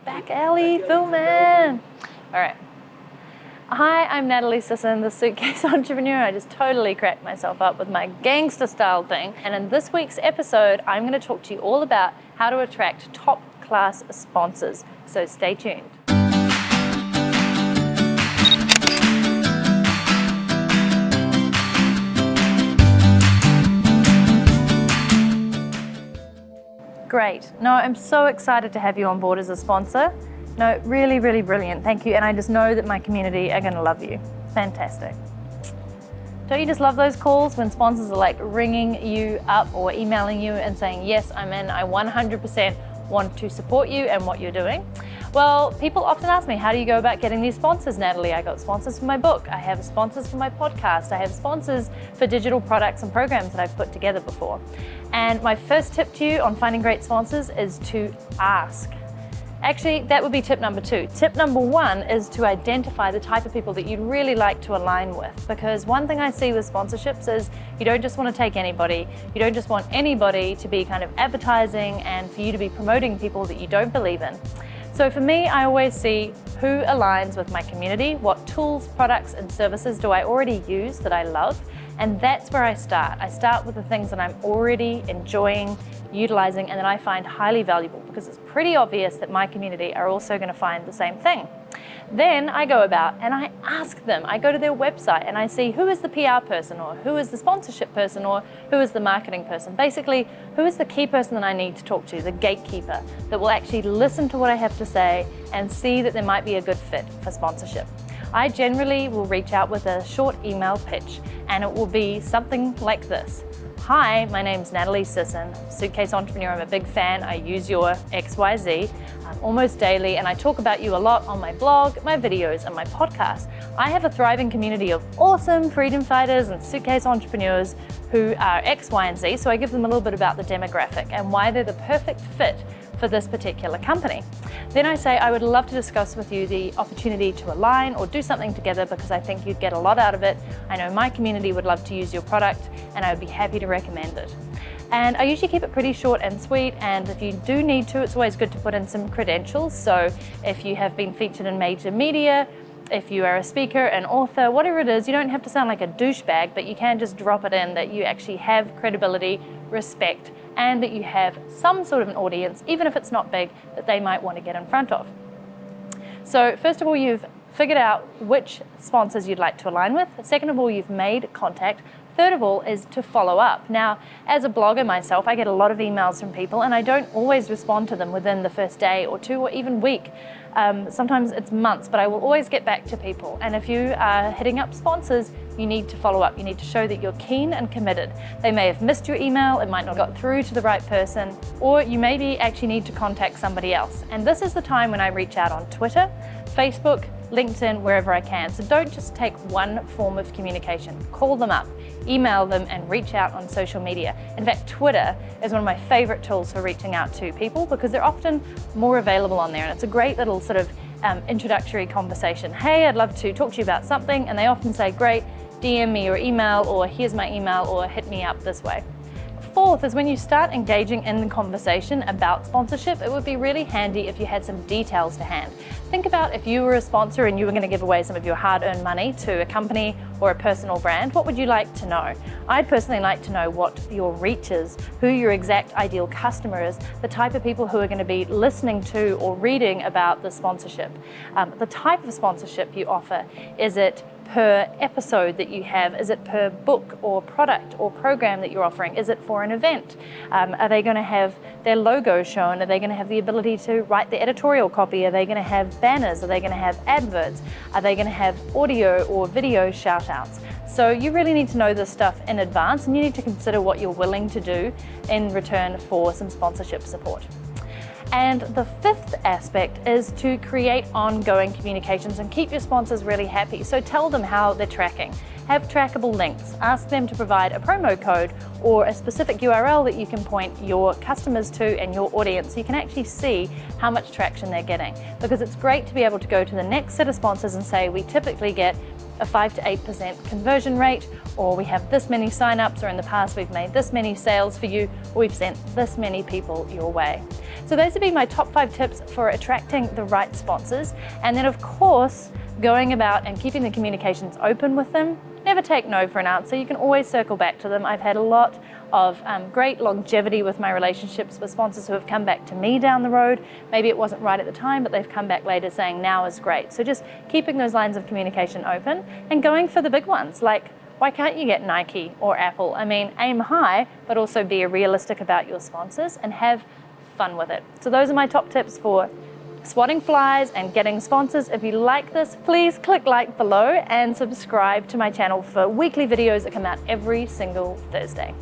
back alley filming. All right. Hi, I'm Natalie Sisson, the Suitcase Entrepreneur. I just totally cracked myself up with my gangster style thing. And in this week's episode, I'm going to talk to you all about how to attract top class sponsors. So stay tuned. Great. No, I'm so excited to have you on board as a sponsor. No, really, really brilliant. Thank you. And I just know that my community are going to love you. Fantastic. Don't you just love those calls when sponsors are like ringing you up or emailing you and saying, yes, I'm in, I 100% want to support you and what you're doing? Well, people often ask me, how do you go about getting these sponsors, Natalie? I got sponsors for my book. I have sponsors for my podcast. I have sponsors for digital products and programs that I've put together before. And my first tip to you on finding great sponsors is to ask. Actually, that would be tip number 2. Tip number 1 is to identify the type of people that you'd really like to align with. Because one thing I see with sponsorships is you don't just want to take anybody. You don't just want anybody to be kind of advertising and for you to be promoting people that you don't believe in. So for me, I always see who aligns with my community, what tools, products, and services do I already use that I love, and that's where I start. I start with the things that I'm already enjoying, utilizing, and that I find highly valuable because it's pretty obvious that my community are also going to find the same thing. Then I go about and I ask them. I go to their website and I see who is the PR person or who is the sponsorship person or who is the marketing person. Basically, who is the key person that I need to talk to, the gatekeeper, that will actually listen to what I have to say and see that there might be a good fit for sponsorship. I generally will reach out with a short email pitch and it will be something like this. Hi, my name's Natalie Sisson, Suitcase Entrepreneur. I'm a big fan. I use your XYZ almost daily and I talk about you a lot on my blog, my videos, and my podcast. I have a thriving community of awesome freedom fighters and suitcase entrepreneurs who are X, Y, and Z, so I give them a little bit about the demographic and why they're the perfect fit for this particular company. Then I say I would love to discuss with you the opportunity to align or do something together because I think you'd get a lot out of it. I know my community would love to use your product and I would be happy to recommend it. And I usually keep it pretty short and sweet, and if you do need to, it's always good to put in some credentials. So if you have been featured in major media, if you are a speaker, an author, whatever it is, you don't have to sound like a douchebag, but you can just drop it in that you actually have credibility, respect, and that you have some sort of an audience, even if it's not big, that they might want to get in front of. So first of all, you've figured out which sponsors you'd like to align with. Second of all, you've made contact. Third of all is to follow up. Now, as a blogger myself, I get a lot of emails from people and I don't always respond to them within the first day or 2 or even week. Sometimes it's months, but I will always get back to people. And if you are hitting up sponsors, you need to follow up. You need to show that you're keen and committed. They may have missed your email, it might not have got through to the right person, or you maybe actually need to contact somebody else. And this is the time when I reach out on Twitter, Facebook, LinkedIn, wherever I can. So don't just take one form of communication. Call them up, email them, and reach out on social media. In fact, Twitter is one of my favorite tools for reaching out to people because they're often more available on there, and it's a great little sort of introductory conversation. Hey, I'd love to talk to you about something, and they often say, great, DM me or email, or here's my email, or hit me up this way. Fourth is when you start engaging in the conversation about sponsorship, it would be really handy if you had some details to hand. Think about if you were a sponsor and you were going to give away some of your hard-earned money to a company or a personal brand. What would you like to know? I'd personally like to know what your reach is, who your exact ideal customer is, the type of people who are going to be listening to or reading about the sponsorship. The type of sponsorship you offer. Is it per episode that you have? Is it per book or product or program that you're offering? Is it for an event? Are they going to have their logo shown? Are they going to have the ability to write the editorial copy? Are they going to have banners? Are they going to have adverts? Are they going to have audio or video shout outs? So you really need to know this stuff in advance, and you need to consider what you're willing to do in return for some sponsorship support. And the fifth aspect is to create ongoing communications and keep your sponsors really happy. So tell them how they're tracking. Have trackable links. Ask them to provide a promo code or a specific URL that you can point your customers to and your audience so you can actually see how much traction they're getting. Because it's great to be able to go to the next set of sponsors and say, we typically get a 5 to 8% conversion rate, or we have this many signups, or in the past we've made this many sales for you, or we've sent this many people your way. So those would be my top 5 tips for for attracting the right sponsors. And then of course, going about and keeping the communications open with them. Never take no for an answer. You can always circle back to them. I've had a lot of great longevity with my relationships with sponsors who have come back to me down the road. Maybe it wasn't right at the time, but they've come back later saying now is great. So just keeping those lines of communication open and going for the big ones. Like, why can't you get Nike or Apple? I mean, aim high, but also be realistic about your sponsors and have fun with it. So those are my top tips for spotting flies and getting sponsors. If you like this, please click like below and subscribe to my channel for weekly videos that come out every single Thursday.